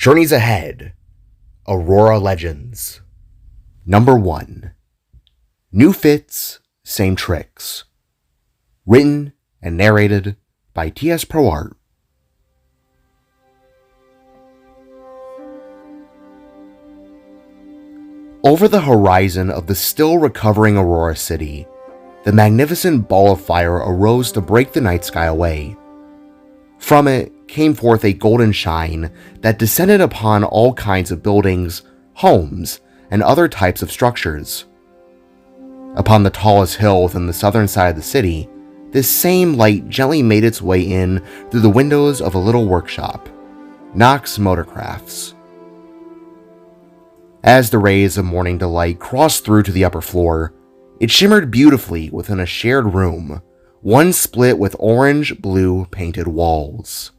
Journeys Ahead, Aurora Legends. Number 1. New Fits, Same Tricks. Written and narrated by T.S. ProArt. Over the horizon of the still recovering Aurora City, the magnificent ball of fire arose to break the night sky away. From it came forth a golden shine that descended upon all kinds of buildings, homes, and other types of structures. Upon the tallest hill within the southern side of the city, this same light gently made its way in through the windows of a little workshop, Knox Motorcrafts. As the rays of morning delight crossed through to the upper floor, it shimmered beautifully within a shared room, one split with orange-blue painted walls.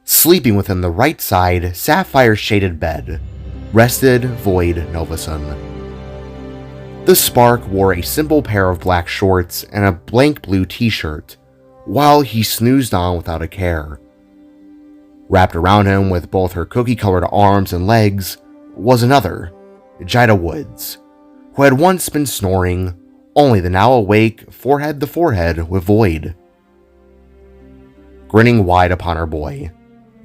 Sleeping within the right side sapphire-shaded bed rested Voyd Novison. The Spark wore a simple pair of black shorts and a blank blue t-shirt, while he snoozed on without a care. Wrapped around him with both her cookie-colored arms and legs was another, Jaida Woods, who had once been snoring, only to now awake forehead to forehead with Voyd. Grinning wide upon her boy,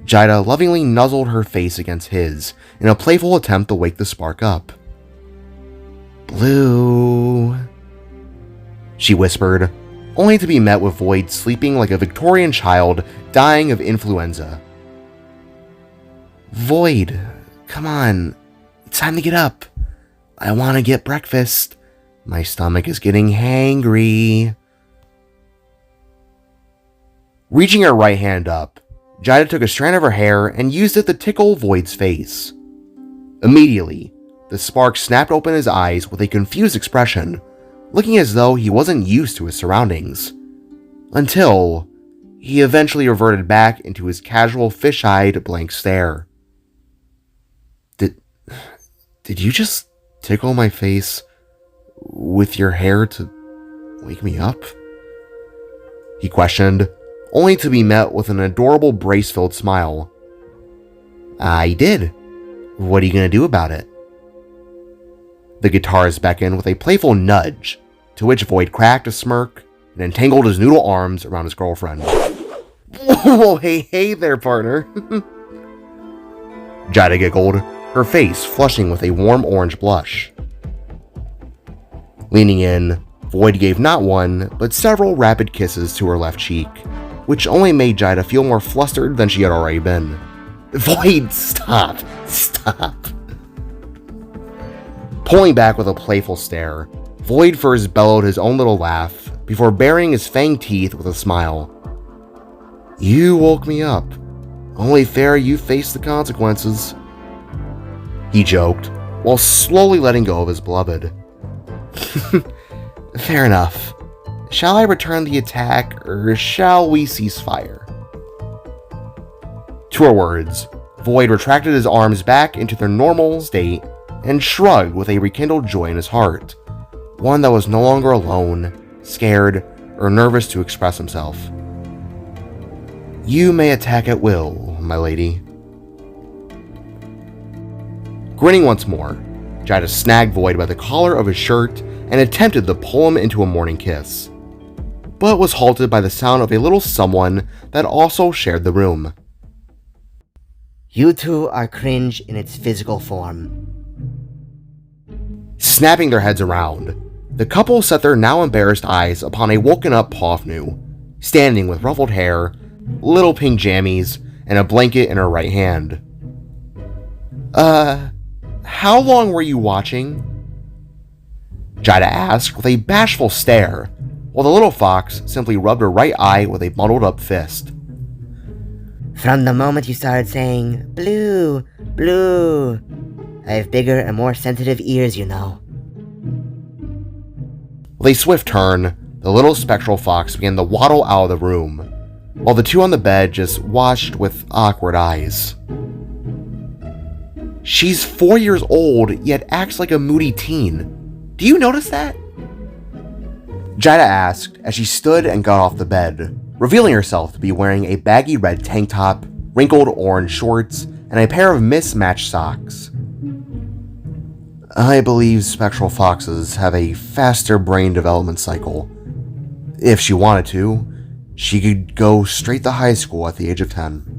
Jaida lovingly nuzzled her face against his in a playful attempt to wake the Spark up. "Blue," she whispered, only to be met with Voyd sleeping like a Victorian child dying of influenza. "Voyd, come on, it's time to get up. I want to get breakfast. My stomach is getting hangry." Reaching her right hand up, Jaida took a strand of her hair and used it to tickle Voyd's face. Immediately, the Spark snapped open his eyes with a confused expression, looking as though he wasn't used to his surroundings, until he eventually reverted back into his casual fish-eyed blank stare. Did you just tickle my face with your hair to wake me up?" he questioned, only to be met with an adorable brace-filled smile. "I did. What are you going to do about it?" The guitarist beckoned with a playful nudge, to which Voyd cracked a smirk and entangled his noodle arms around his girlfriend. "Whoa, hey there, partner." Jaida giggled, her face flushing with a warm orange blush. Leaning in, Voyd gave not one, but several rapid kisses to her left cheek, which only made Jaida feel more flustered than she had already been. "Voyd, stop! Pulling back with a playful stare, Voyd first bellowed his own little laugh, before baring his fanged teeth with a smile. "You woke me up. Only fair you face the consequences," he joked, while slowly letting go of his beloved. "Fair enough. Shall I return the attack, or shall we cease fire?" To her words, Voyd retracted his arms back into their normal state and shrugged with a rekindled joy in his heart, one that was no longer alone, scared, or nervous to express himself. "You may attack at will, my lady." Grinning once more, Jaida snagged Voyd by the collar of his shirt and attempted to pull him into a morning kiss, but was halted by the sound of a little someone that also shared the room. "You two are cringe in its physical form." Snapping their heads around, the couple set their now embarrassed eyes upon a woken-up Pawfnu, standing with ruffled hair, little pink jammies, and a blanket in her right hand. How long were you watching?" Jaida asked with a bashful stare, while the little fox simply rubbed her right eye with a bundled-up fist. "From the moment you started saying, 'Blue, blue,' I have bigger and more sensitive ears, you know." With a swift turn, the little spectral fox began to waddle out of the room, while the two on the bed just watched with awkward eyes. "She's 4 years old, yet acts like a moody teen. Do you notice that?" Jaida asked as she stood and got off the bed, revealing herself to be wearing a baggy red tank top, wrinkled orange shorts, and a pair of mismatched socks. I believe spectral foxes have a faster brain development cycle. If she wanted to, she could go straight to high school at the age of 10.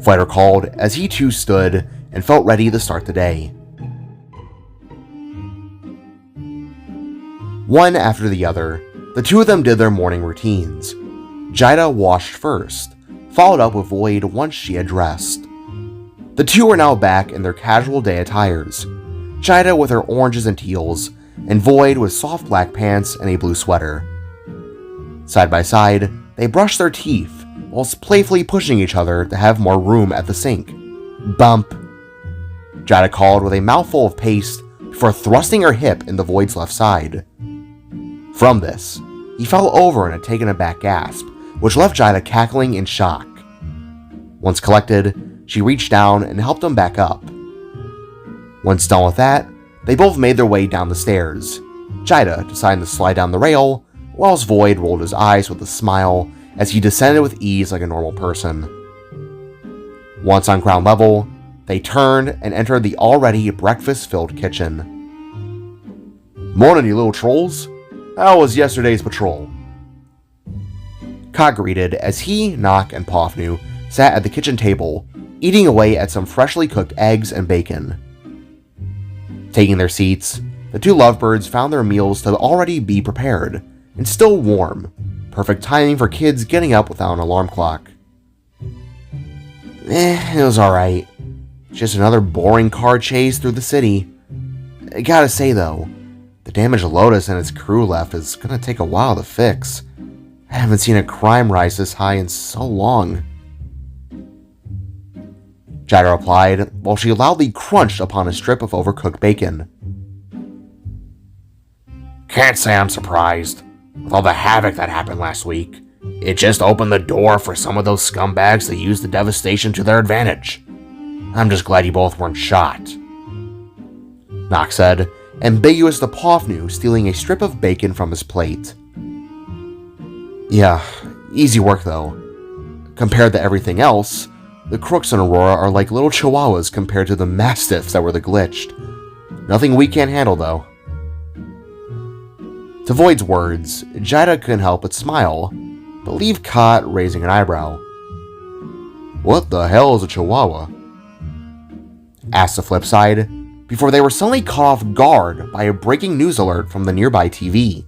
Voyd recalled as he too stood and felt ready to start the day. One after the other, the two of them did their morning routines. Jaida washed first, followed up with Voyd once she had dressed. The two were now back in their casual day attires, Jaida with her oranges and teals, and Voyd with soft black pants and a blue sweater. Side by side, they brushed their teeth, whilst playfully pushing each other to have more room at the sink. Bump! Jaida called with a mouthful of paste before thrusting her hip into Voyd's left side. From this, he fell over in a taken aback gasp, which left Jaida cackling in shock. Once collected, she reached down and helped him back up. Once done with that, they both made their way down the stairs, Jaida deciding to slide down the rail, whilst Voyd rolled his eyes with a smile as he descended with ease like a normal person. Once on ground level, they turned and entered the already breakfast-filled kitchen. "Morning, you little trolls. How was yesterday's patrol?" Kot greeted as he, Nock, and Pofnu sat at the kitchen table, eating away at some freshly cooked eggs and bacon. Taking their seats, the two lovebirds found their meals to already be prepared, and still warm, perfect timing for kids getting up without an alarm clock. It was alright. Just another boring car chase through the city. I gotta say though, the damage Lotus and its crew left is gonna take a while to fix. I haven't seen a crime rise this high in so long. Jaida replied, while she loudly crunched upon a strip of overcooked bacon. Can't say I'm surprised. With all the havoc that happened last week, it just opened the door for some of those scumbags to use the devastation to their advantage. I'm just glad you both weren't shot. Nock said, ambiguous to Pofnu stealing a strip of bacon from his plate. Yeah, easy work though. Compared to everything else, the crooks in Aurora are like little chihuahuas compared to the mastiffs that were the glitched. Nothing we can't handle though. To Voyd's words, Jaida couldn't help but smile, but leave Kot raising an eyebrow. What the hell is a chihuahua? Asked the flip side, before they were suddenly caught off guard by a breaking news alert from the nearby TV.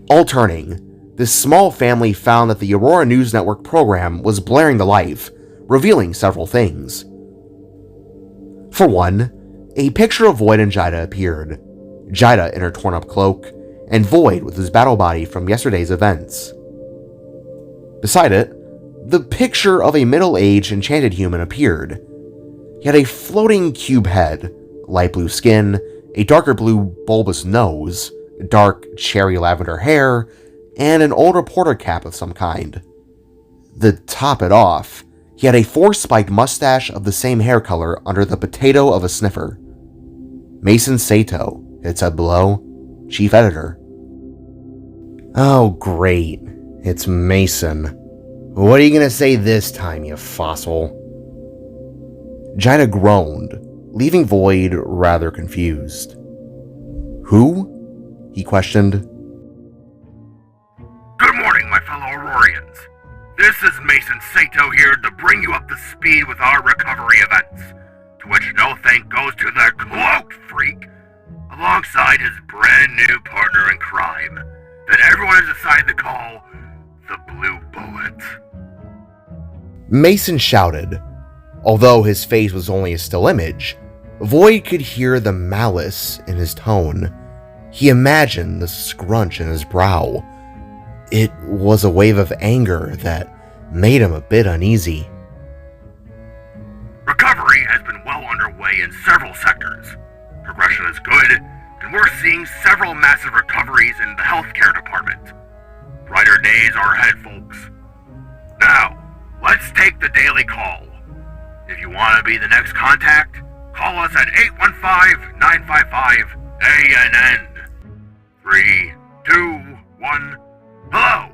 All turning, this small family found that the Aurora News Network program was blaring to life, revealing several things. For one, a picture of Voyd and Jaida appeared, Jaida in her torn-up cloak, and Voyd with his battle body from yesterday's events. Beside it, the picture of a middle-aged enchanted human appeared. He had a floating cube head, light blue skin, a darker blue bulbous nose, dark cherry lavender hair, and an old reporter cap of some kind. To top it off, he had a four-spiked mustache of the same hair color under the potato of a sniffer. Mason Sato, it said below, chief editor. Oh great, it's Mason. What are you gonna say this time, you fossil? Jaida groaned, leaving Voyd rather confused. Who? He questioned. Good morning, my fellow Aurorians. This is Mason Sato here to bring you up to speed with our recovery events, to which no thank goes to the Cloaked Freak, alongside his brand new partner in crime, that everyone has decided to call the Blue Bullet. Mason shouted. Although his face was only a still image, Voyd could hear the malice in his tone. He imagined the scrunch in his brow. It was a wave of anger that made him a bit uneasy. Recovery has been well underway in several sectors. Progression is good, and we're seeing several massive recoveries in the healthcare department. Brighter days are ahead, folks. Now, let's take the daily call. If you want to be the next contact, call us at 815-955-ANN. 3, 2, 1, hello!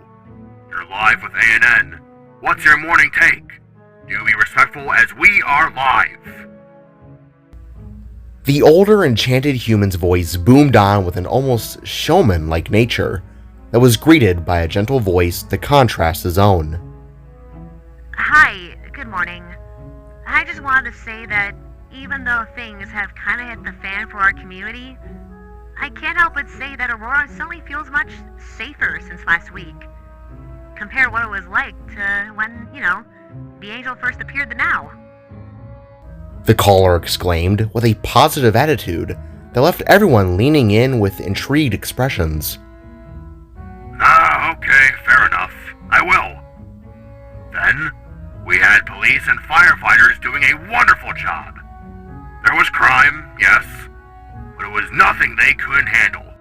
The older, enchanted human's voice boomed on with an almost showman-like nature that was greeted by a gentle voice that contrasts his own. Hi, good morning. I just wanted to say that even though things have kind of hit the fan for our community, I can't help but say that Aurora suddenly feels much safer since last week. Compare what it was like to when, the angel first appeared to now. The caller exclaimed with a positive attitude that left everyone leaning in with intrigued expressions. Okay, fair enough. I will. Then, we had police and firefighters doing a wonderful job. There was crime, yes, but it was nothing they couldn't handle.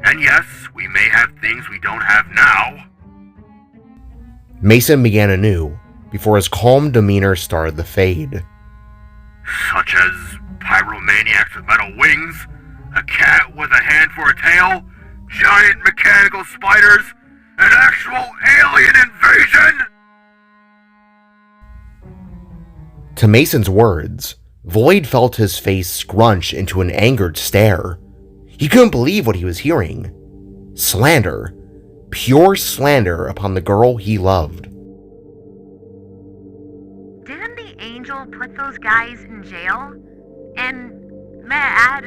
And yes, we may have things we don't have now. Mason began anew before his calm demeanor started to fade. Such as pyromaniacs with metal wings, a cat with a hand for a tail, giant mechanical spiders, an actual alien invasion! To Mason's words, Voyd felt his face scrunch into an angered stare. He couldn't believe what he was hearing. Slander. Pure slander upon the girl he loved. Didn't the angel put those guys in jail? And, may I add,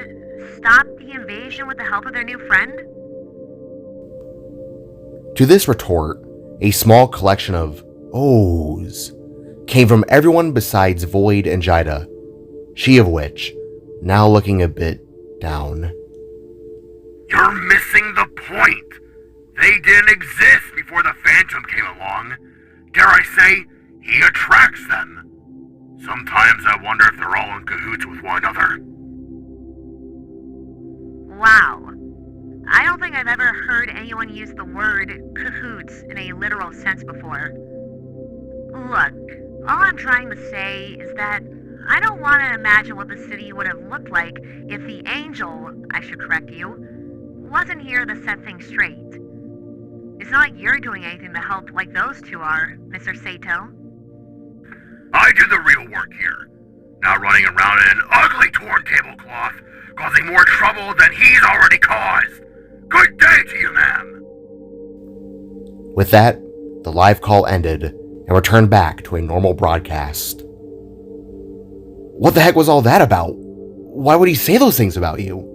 stop the invasion with the help of their new friend? To this retort, a small collection of ohs came from everyone besides Voyd and Jaida, she of which, now looking a bit down. You're missing the point. They didn't exist before the Phantom came along. Dare I say, he attracts them. Sometimes I wonder if they're all in cahoots with one another. Wow. I don't think I've ever heard anyone use the word cahoots in a literal sense before. Look, all I'm trying to say is that I don't want to imagine what the city would have looked like if the angel, I should correct you, wasn't here to set things straight. It's not like you're doing anything to help like those two are, Mr. Sato. I do the real work here, not running around in an ugly torn tablecloth, causing more trouble than he's already caused. Good day to you, ma'am. With that, the live call ended and returned back to a normal broadcast. What the heck was all that about? Why would he say those things about you?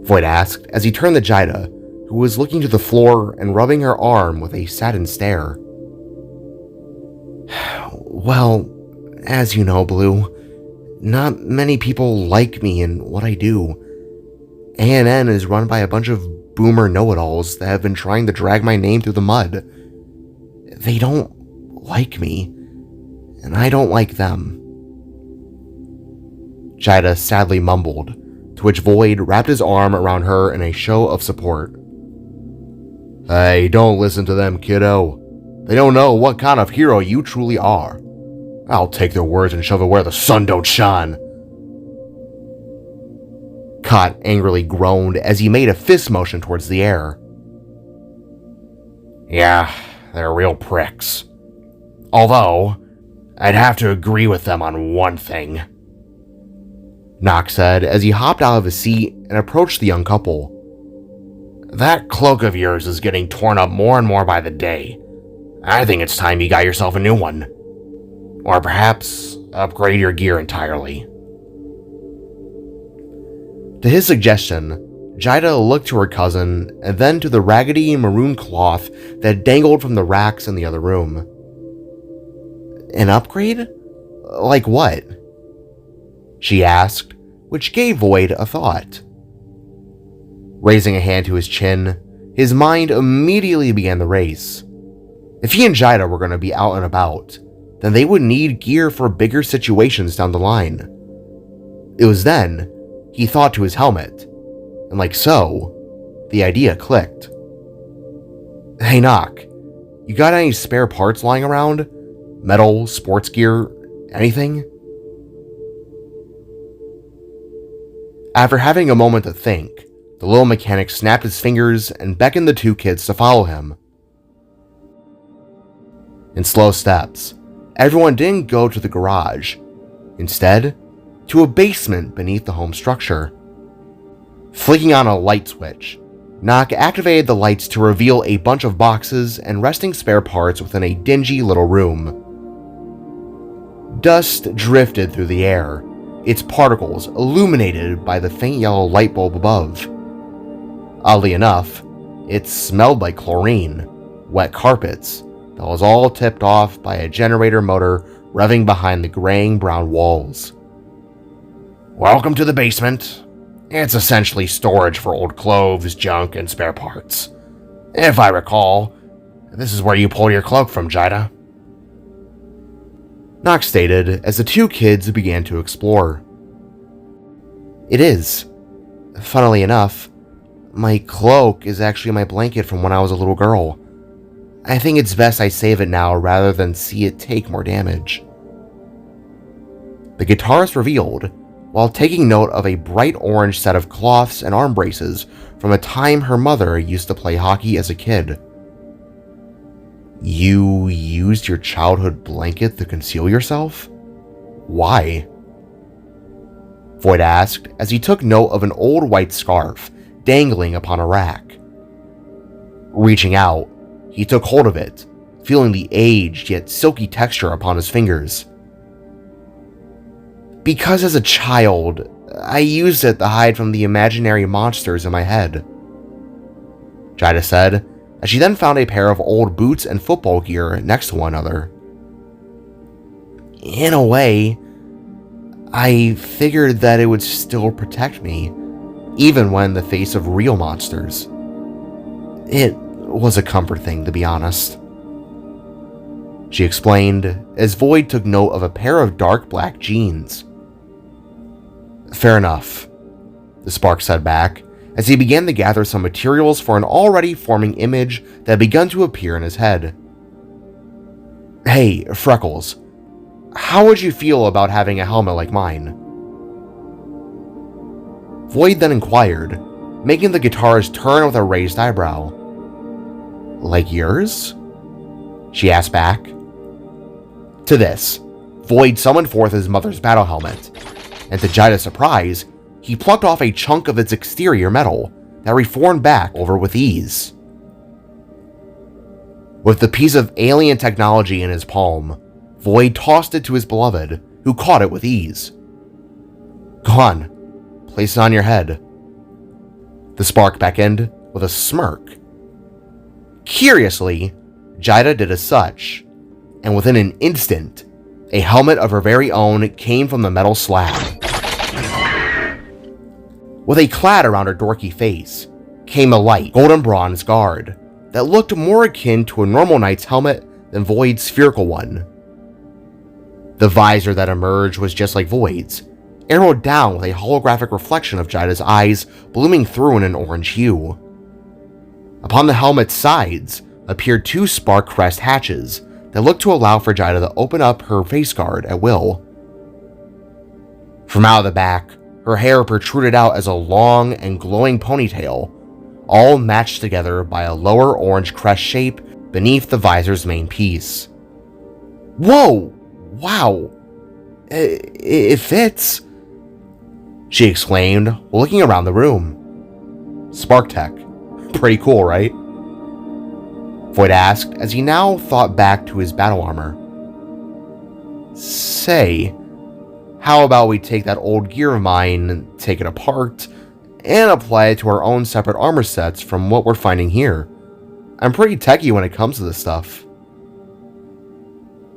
Voyd asked as he turned to Jaida, who was looking to the floor and rubbing her arm with a saddened stare. Well, as you know, Blue, not many people like me and what I do. ANN is run by a bunch of boomer know-it-alls that have been trying to drag my name through the mud. They don't like me, and I don't like them. Jaida sadly mumbled, to which Voyd wrapped his arm around her in a show of support. Hey, don't listen to them, kiddo. They don't know what kind of hero you truly are. I'll take their words and shove it where the sun don't shine. Kot angrily groaned as he made a fist motion towards the air. Yeah, they're real pricks. Although, I'd have to agree with them on one thing. Nock said as he hopped out of his seat and approached the young couple. That cloak of yours is getting torn up more and more by the day. I think it's time you got yourself a new one. Or perhaps upgrade your gear entirely. To his suggestion, Jaida looked to her cousin and then to the raggedy maroon cloth that dangled from the racks in the other room. An upgrade? Like what? She asked, which gave Voyd a thought. Raising a hand to his chin, his mind immediately began the race. If he and Jaida were going to be out and about, then they would need gear for bigger situations down the line. It was then he thought to his helmet, and like so, the idea clicked. Hey Nock, you got any spare parts lying around? Metal, sports gear, anything? After having a moment to think, the little mechanic snapped his fingers and beckoned the two kids to follow him. In slow steps, everyone didn't go to the garage. Instead, to a basement beneath the home structure. Flicking on a light switch, Nock activated the lights to reveal a bunch of boxes and resting spare parts within a dingy little room. Dust drifted through the air, its particles illuminated by the faint yellow light bulb above. Oddly enough, it smelled like chlorine, wet carpets, that was all tipped off by a generator motor revving behind the graying brown walls. "Welcome to the basement. It's essentially storage for old clothes, junk, and spare parts. If I recall, this is where you pulled your cloak from, Jaida," Nock stated as the two kids began to explore. "It is. Funnily enough, my cloak is actually my blanket from when I was a little girl. I think it's best I save it now rather than see it take more damage," the guitarist revealed, while taking note of a bright orange set of cloths and arm braces from a time her mother used to play hockey as a kid. "You used your childhood blanket to conceal yourself? Why?" Voyd asked as he took note of an old white scarf dangling upon a rack. Reaching out, he took hold of it, feeling the aged yet silky texture upon his fingers. "Because as a child, I used it to hide from the imaginary monsters in my head," Jaida said, as she then found a pair of old boots and football gear next to one another. "In a way, I figured that it would still protect me, even when in the face of real monsters. It was a comfort thing, to be honest," she explained as Voyd took note of a pair of dark black jeans. "Fair enough," the Spark said back as he began to gather some materials for an already forming image that had begun to appear in his head. "Hey, Freckles, how would you feel about having a helmet like mine?" Voyd then inquired, making the guitarist turn with a raised eyebrow. "Like yours?" she asked back. To this, Voyd summoned forth his mother's battle helmet, and to Jaida's surprise, he plucked off a chunk of its exterior metal that reformed back over with ease. With the piece of alien technology in his palm, Voyd tossed it to his beloved, who caught it with ease. "Go on, place it on your head," the Spark beckoned with a smirk. Curiously, Jaida did as such, and within an instant, a helmet of her very own came from the metal slab. With a clad around her dorky face, came a light golden bronze guard that looked more akin to a normal knight's helmet than Voyd's spherical one. The visor that emerged was just like Voyd's, arrowed down with a holographic reflection of Jaida's eyes blooming through in an orange hue. Upon the helmet's sides appeared two spark crest hatches that looked to allow for Jaida to open up her face guard at will. From out of the back, her hair protruded out as a long and glowing ponytail, all matched together by a lower orange crest shape beneath the visor's main piece. "Whoa! Wow! It fits!" she exclaimed, looking around the room. "Spark tech. Pretty cool, right?" Voyd asked as he now thought back to his battle armor. "Say, how about we take that old gear of mine, take it apart, and apply it to our own separate armor sets from what we're finding here? I'm pretty techie when it comes to this stuff,"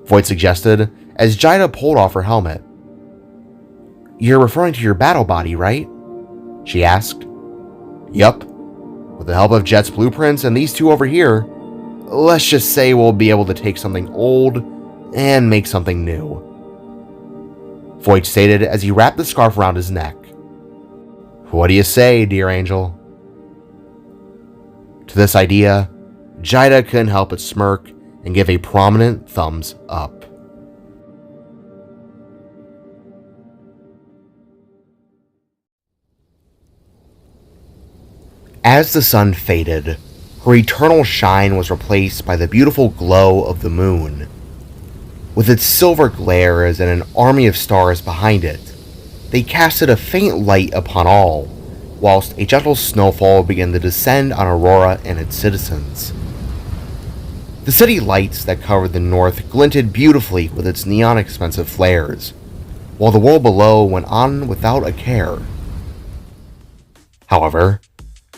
Voyd suggested as Jaida pulled off her helmet. "You're referring to your battle body, right?" she asked. "Yup. With the help of Jet's blueprints and these two over here, let's just say we'll be able to take something old and make something new," Voyd stated as he wrapped the scarf around his neck. "What do you say, dear angel?" To this idea, Jaida couldn't help but smirk and give a prominent thumbs up. As the sun faded, her eternal shine was replaced by the beautiful glow of the moon. With its silver glare as in an army of stars behind it, they casted a faint light upon all, whilst a gentle snowfall began to descend on Aurora and its citizens. The city lights that covered the north glinted beautifully with its neon-expensive flares, while the world below went on without a care. However,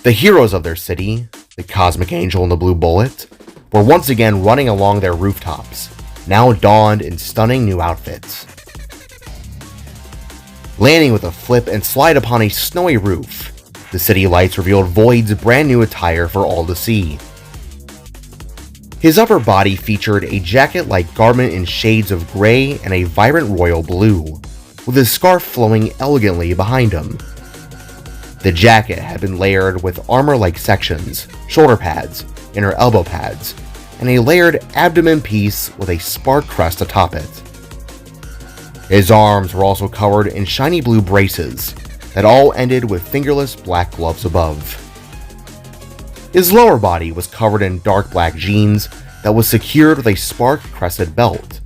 the heroes of their city, the Cosmic Angel and the Blue Bullet, were once again running along their rooftops, now donned in stunning new outfits. Landing with a flip and slide upon a snowy roof, the city lights revealed Voyd's brand new attire for all to see. His upper body featured a jacket-like garment in shades of gray and a vibrant royal blue, with his scarf flowing elegantly behind him. The jacket had been layered with armor-like sections, shoulder pads, inner elbow pads, and a layered abdomen piece with a spark crest atop it. His arms were also covered in shiny blue braces that all ended with fingerless black gloves above. His lower body was covered in dark black jeans that was secured with a spark-crested belt.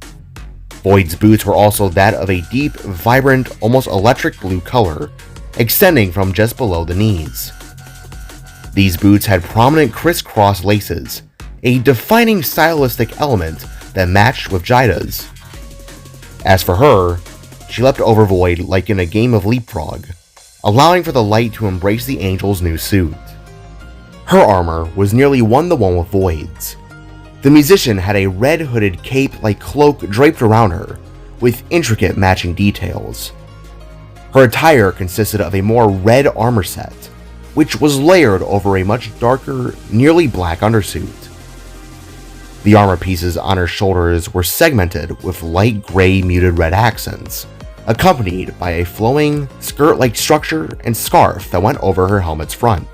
Voyd's boots were also that of a deep, vibrant, almost electric blue color, extending from just below the knees. These boots had prominent crisscross laces, a defining stylistic element that matched with Jaida's. As for her, she leapt over Voyd like in a game of leapfrog, allowing for the light to embrace the angel's new suit. Her armor was nearly one-to-one with Voyd's. The musician had a red hooded cape-like cloak draped around her, with intricate matching details. Her attire consisted of a more red armor set, which was layered over a much darker, nearly black undersuit. The armor pieces on her shoulders were segmented with light gray muted red accents, accompanied by a flowing, skirt-like structure and scarf that went over her helmet's front.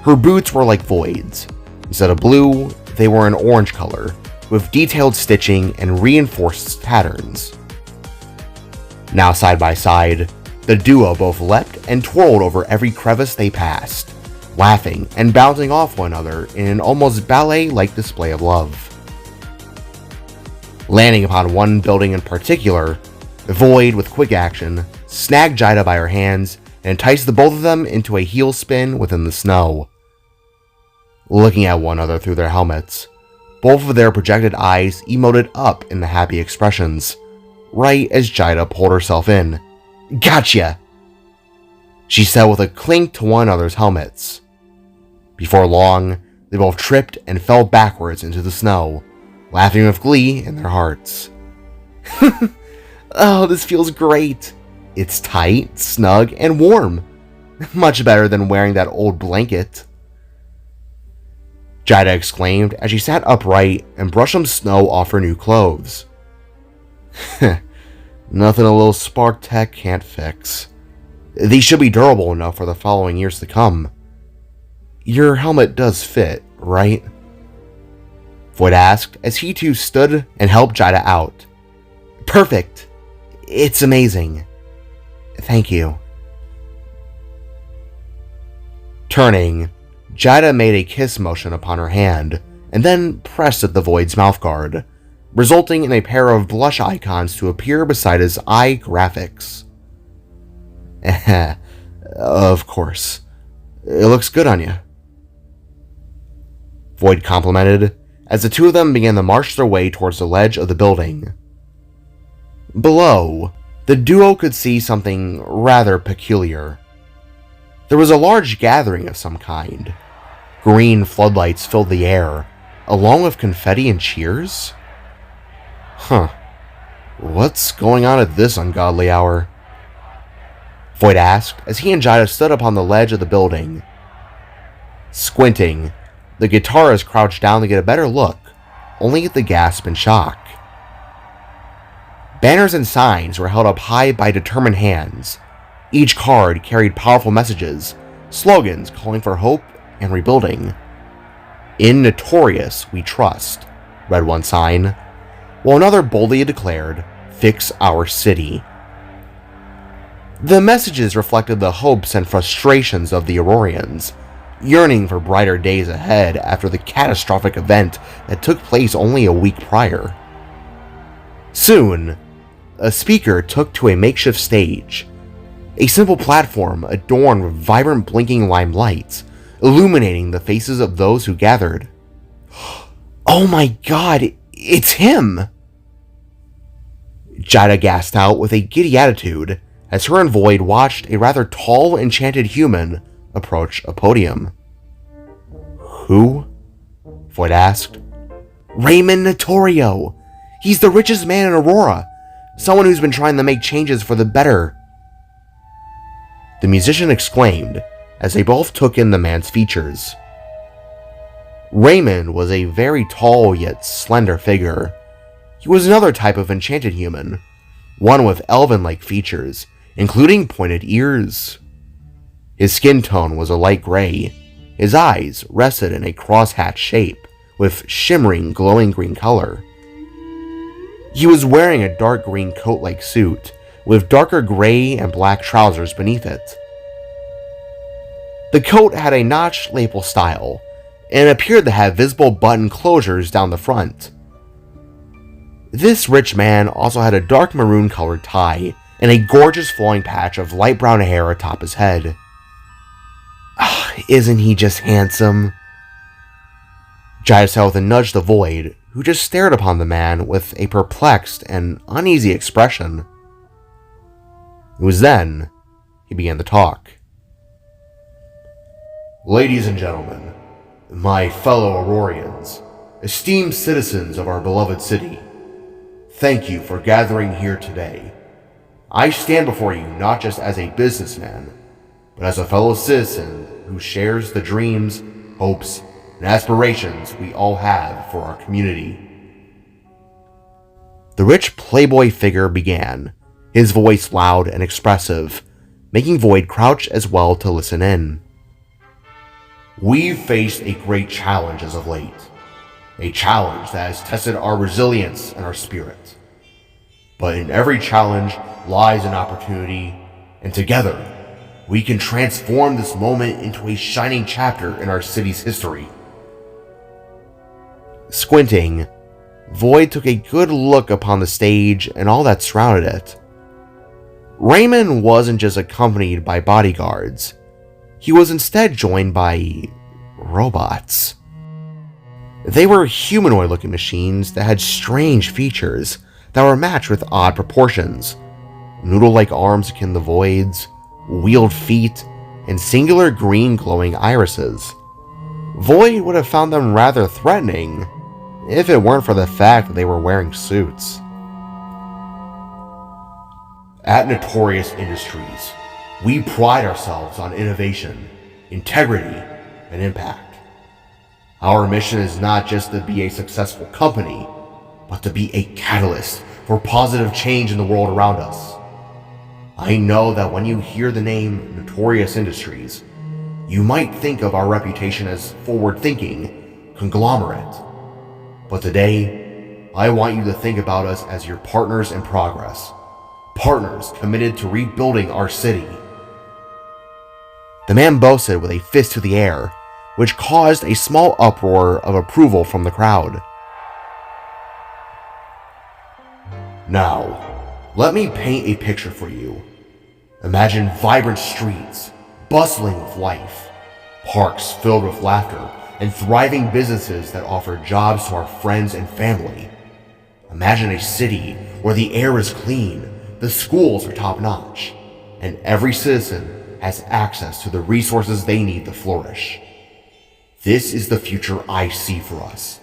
Her boots were like Voyd's. Instead of blue, they were an orange color, with detailed stitching and reinforced patterns. Now side by side, the duo both leapt and twirled over every crevice they passed, laughing and bouncing off one another in an almost ballet-like display of love. Landing upon one building in particular, Voyd, with quick action, snagged Jaida by her hands and enticed the both of them into a heel spin within the snow. Looking at one another through their helmets, both of their projected eyes emoted up in the happy expressions, right as Jaida pulled herself in. "Gotcha!" she said with a clink to one another's helmets. Before long, they both tripped and fell backwards into the snow, laughing with glee in their hearts. "Oh, this feels great. It's tight, snug, and warm. Much better than wearing that old blanket," Jaida exclaimed as she sat upright and brushed some snow off her new clothes. "Nothing a little spark tech can't fix. These should be durable enough for the following years to come. Your helmet does fit, right?" Voyd asked as he too stood and helped Jaida out. "Perfect. It's amazing. Thank you." Turning, Jaida made a kiss motion upon her hand and then pressed at the Voyd's mouthguard, resulting in a pair of blush icons to appear beside his eye graphics. "Of course. It looks good on you," Voyd complimented as the two of them began to march their way towards the ledge of the building. Below, the duo could see something rather peculiar. There was a large gathering of some kind. Green floodlights filled the air, along with confetti and cheers. What's going on at this ungodly hour?" Voyd asked as he and Jaida stood upon the ledge of the building. Squinting, the guitarist crouched down to get a better look, only at the gasp in shock. Banners and signs were held up high by determined hands. Each card carried powerful messages, slogans calling for hope and rebuilding. "In Notorious we trust," read one sign, while another boldly declared, "Fix our city." The messages reflected the hopes and frustrations of the Aurorians, yearning for brighter days ahead after the catastrophic event that took place only a week prior. Soon, a speaker took to a makeshift stage, a simple platform adorned with vibrant blinking lime lights, illuminating the faces of those who gathered. "Oh my god, it's him!" Jaida gasped out with a giddy attitude as her and Voyd watched a rather tall, enchanted human approach a podium. "Who?" Voyd asked. "Raymond Notorio! He's the richest man in Aurora, someone who's been trying to make changes for the better." The musician exclaimed as they both took in the man's features. Raymond was a very tall yet slender figure. He was another type of enchanted human, one with elven-like features, including pointed ears. His skin tone was a light gray. His eyes rested in a crosshatch shape with shimmering, glowing green color. He was wearing a dark green coat-like suit with darker gray and black trousers beneath it. The coat had a notched lapel style and appeared to have visible button closures down the front. This rich man also had a dark maroon-colored tie and a gorgeous flowing patch of light brown hair atop his head. Isn't he just handsome? Jaida said with a nudge to Voyd, who just stared upon the man with a perplexed and uneasy expression. It was then he began to talk. "Ladies and gentlemen, my fellow Aurorians, esteemed citizens of our beloved city, thank you for gathering here today. I stand before you not just as a businessman, but as a fellow citizen who shares the dreams, hopes, and aspirations we all have for our community." The rich playboy figure began, his voice loud and expressive, making Voyd crouch as well to listen in. "We've faced a great challenge as of late, a challenge that has tested our resilience and our spirit. But in every challenge lies an opportunity, and together we can transform this moment into a shining chapter in our city's history." Squinting, Voyd took a good look upon the stage and all that surrounded it. Raymond wasn't just accompanied by bodyguards. He was instead joined by robots. They were humanoid-looking machines that had strange features that were matched with odd proportions. Noodle-like arms akin to Voyd's, wheeled feet, and singular green glowing irises. Voyd would have found them rather threatening if it weren't for the fact that they were wearing suits. "At Notorious Industries, we pride ourselves on innovation, integrity, and impact. Our mission is not just to be a successful company, but to be a catalyst for positive change in the world around us. I know that when you hear the name Notorious Industries, you might think of our reputation as forward-thinking, conglomerate. But today, I want you to think about us as your partners in progress, partners committed to rebuilding our city." The man boasted with a fist to the air, which caused a small uproar of approval from the crowd. "Now, let me paint a picture for you. Imagine vibrant streets, bustling with life, parks filled with laughter, and thriving businesses that offer jobs to our friends and family. Imagine a city where the air is clean, the schools are top-notch, and every citizen has access to the resources they need to flourish. This is the future I see for us,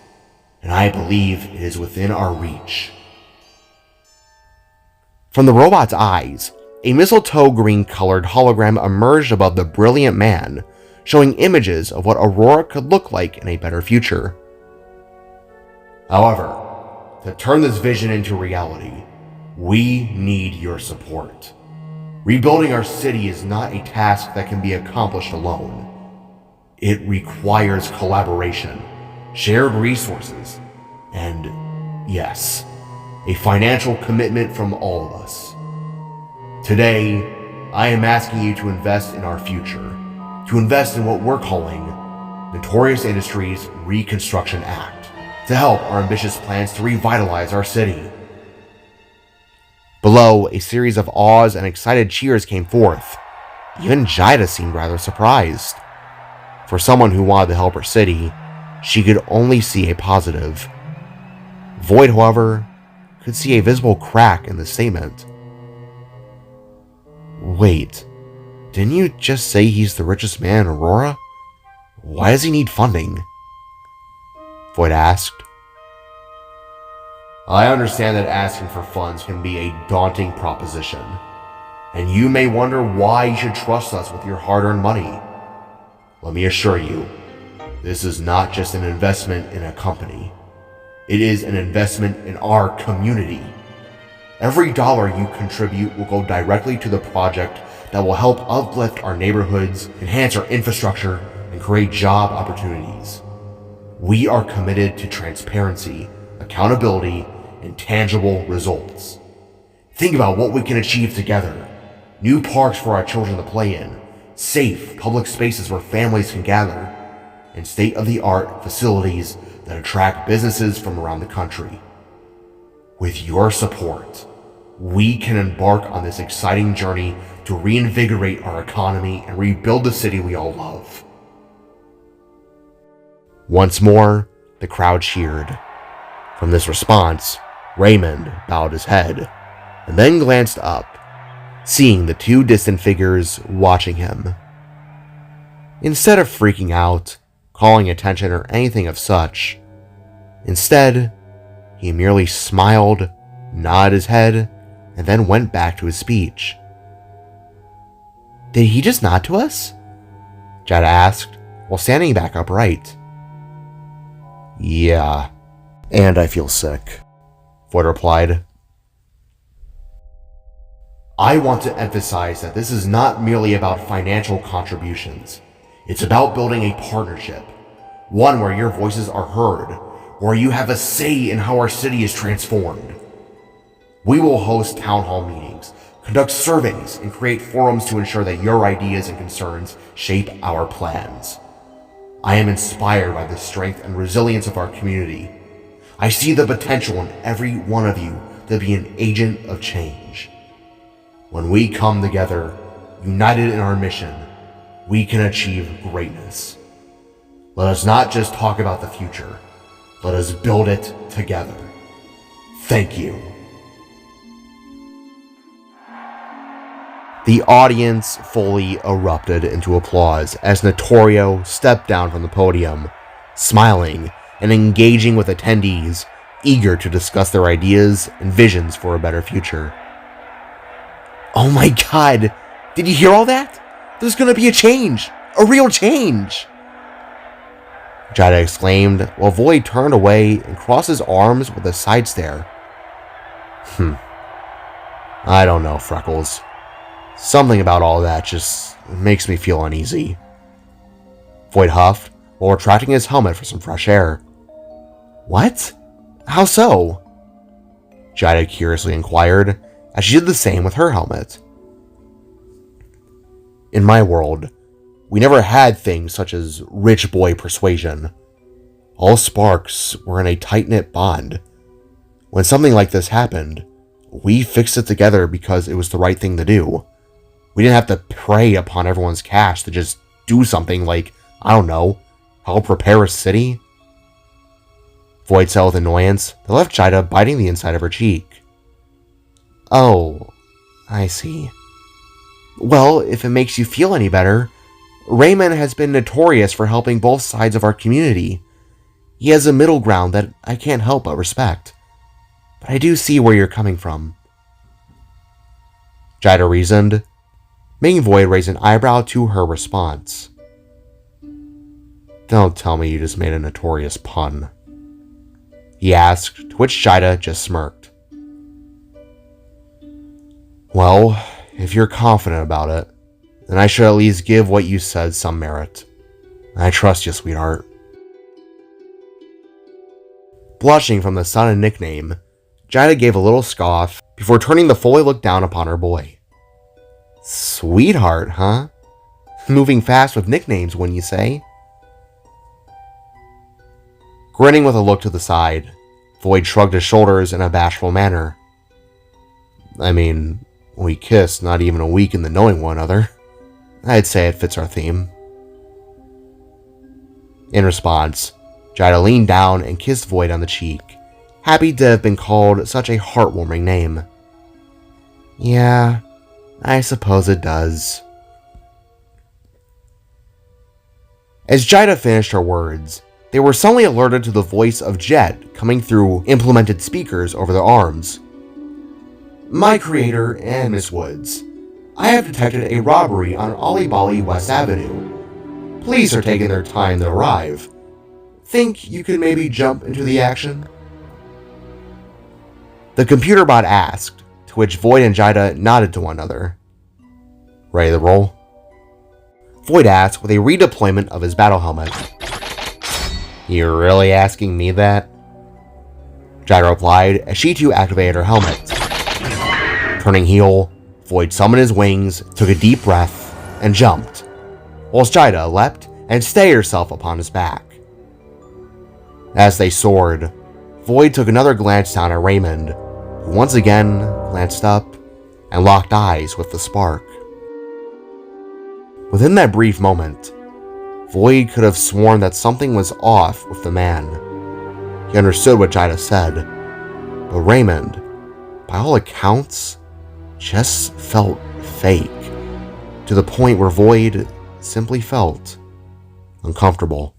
and I believe it is within our reach." From the robot's eyes, a mistletoe green-colored hologram emerged above the brilliant man, showing images of what Aurora could look like in a better future. "However, to turn this vision into reality, we need your support. Rebuilding our city is not a task that can be accomplished alone. It requires collaboration, shared resources, and, yes, a financial commitment from all of us. Today, I am asking you to invest in our future, to invest in what we're calling Notorious Industries Reconstruction Act, to help our ambitious plans to revitalize our city." Below, a series of awes and excited cheers came forth. Even Jaida seemed rather surprised. For someone who wanted to help her city, she could only see a positive. Voyd, however, could see a visible crack in the statement. Wait, didn't you just say he's the richest man in Aurora? Why does he need funding? Voyd asked. I understand that asking for funds can be a daunting proposition, and you may wonder why you should trust us with your hard-earned money. Let me assure you, this is not just an investment in a company. It is an investment in our community. Every dollar you contribute will go directly to the project that will help uplift our neighborhoods, enhance our infrastructure, and create job opportunities. We are committed to transparency, accountability, and tangible results. Think about what we can achieve together. New parks for our children to play in, safe public spaces where families can gather, and state-of-the-art facilities that attract businesses from around the country. With your support, we can embark on this exciting journey to reinvigorate our economy and rebuild the city we all love. Once more, the crowd cheered. From this response, Raymond bowed his head and then glanced up, seeing the two distant figures watching him. Instead of freaking out, calling attention, or anything of such, instead, he merely smiled, nodded his head, and then went back to his speech. Did he just nod to us? Jaida asked, while standing back upright. Yeah, and I feel sick, Voyd replied. I want to emphasize that this is not merely about financial contributions. It's about building a partnership, one where your voices are heard, where you have a say in how our city is transformed. We will host town hall meetings, conduct surveys, and create forums to ensure that your ideas and concerns shape our plans. I am inspired by the strength and resilience of our community. I see the potential in every one of you to be an agent of change. When we come together, united in our mission, we can achieve greatness. Let us not just talk about the future. Let us build it together. Thank you. The audience fully erupted into applause as Notorio stepped down from the podium, smiling and engaging with attendees, eager to discuss their ideas and visions for a better future. Oh my god, did you hear all that? There's gonna be a change, a real change! Jaida exclaimed while Voyd turned away and crossed his arms with a side stare. I don't know, Freckles. Something about all that just makes me feel uneasy. Voyd huffed while retracting his helmet for some fresh air. What? How so? Jaida curiously inquired as she did the same with her helmet. In my world, we never had things such as rich boy persuasion. All sparks were in a tight-knit bond. When something like this happened, we fixed it together because it was the right thing to do. We didn't have to prey upon everyone's cash to just do something like, I don't know, help repair a city. Voyd said with annoyance that left Jaida biting the inside of her cheek. Oh, I see. Well, if it makes you feel any better, Raymond has been notorious for helping both sides of our community. He has a middle ground that I can't help but respect. But I do see where you're coming from. Jaida reasoned, making Voyd raise an eyebrow to her response. Don't tell me you just made a notorious pun, he asked, to which Jaida just smirked. Well, if you're confident about it, then I should at least give what you said some merit. I trust you, sweetheart. Blushing from the sudden nickname, Jaida gave a little scoff before turning to fully look down upon her boy. Sweetheart, huh? Moving fast with nicknames, wouldn't you say? Grinning with a look to the side, Voyd shrugged his shoulders in a bashful manner. I mean, we kissed not even a week into knowing one another. I'd say it fits our theme. In response, Jaida leaned down and kissed Voyd on the cheek, happy to have been called such a heartwarming name. Yeah, I suppose it does. As Jaida finished her words, they were suddenly alerted to the voice of Jet coming through implemented speakers over their arms. My creator and Miss Woods, I have detected a robbery on Ollie West Avenue. Police are taking their time to arrive. Think you could maybe jump into the action? The computer bot asked, to which Voyd and Jaida nodded to one another. Ready to roll? Voyd asked with a redeployment of his battle helmet. You're really asking me that? Jaida replied as she too activated her helmet. Turning heel, Voyd summoned his wings, took a deep breath, and jumped, whilst Jaida leapt and stayed herself upon his back. As they soared, Voyd took another glance down at Raymond, who once again glanced up and locked eyes with the spark. Within that brief moment, Voyd could have sworn that something was off with the man. He understood what Jaida said, but Raymond, by all accounts, just felt fake, to the point where Voyd simply felt uncomfortable.